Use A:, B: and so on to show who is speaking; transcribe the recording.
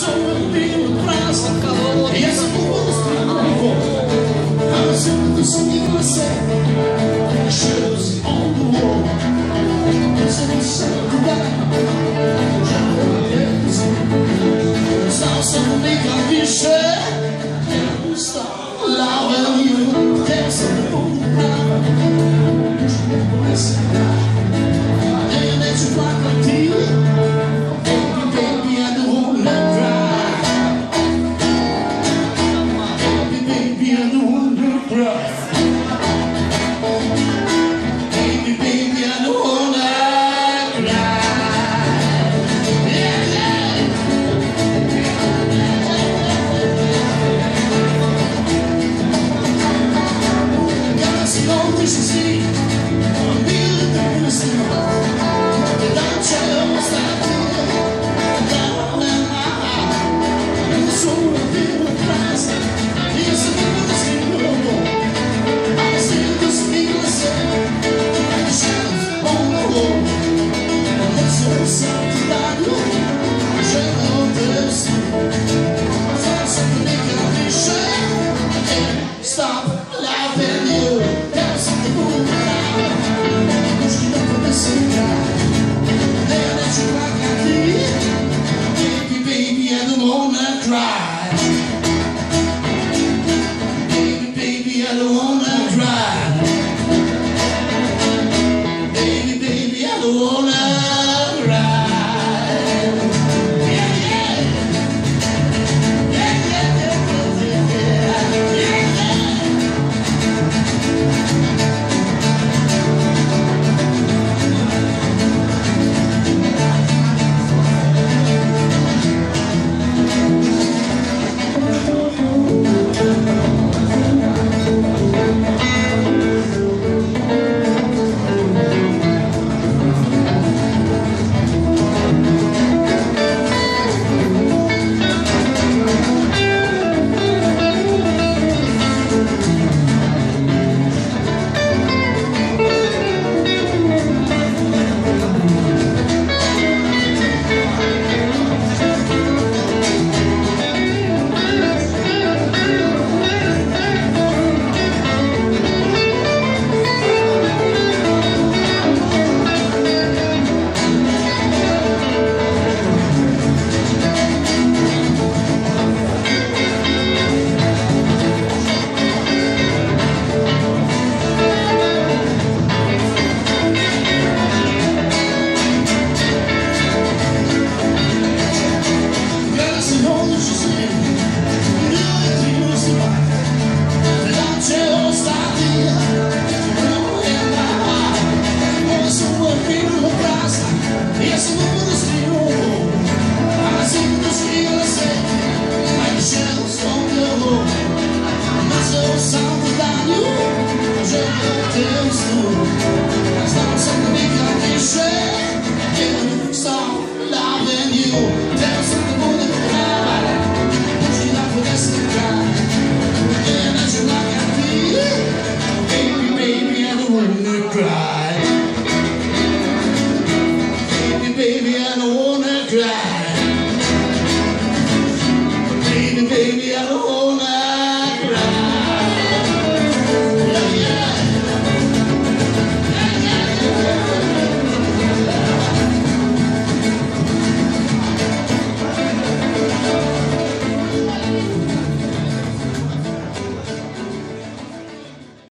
A: E essa culpa nos travou. I was in the singing myself. Shadows on the wall. Listen to somebody. Now suddenly got me shut. Can't stop loving you. Dancing on the ground. And that you like a deal. Baby, I don't wanna cry. Baby, I don't wanna cry. Baby, I don't wanna cry. Yeah, yeah. Gotta see all this you see. I'm feeling the innocent. Without you, what's that? Stop loving you. There's something going on. Pushing up for the same guy. Then that you like I did. Baby, I don't wanna cry.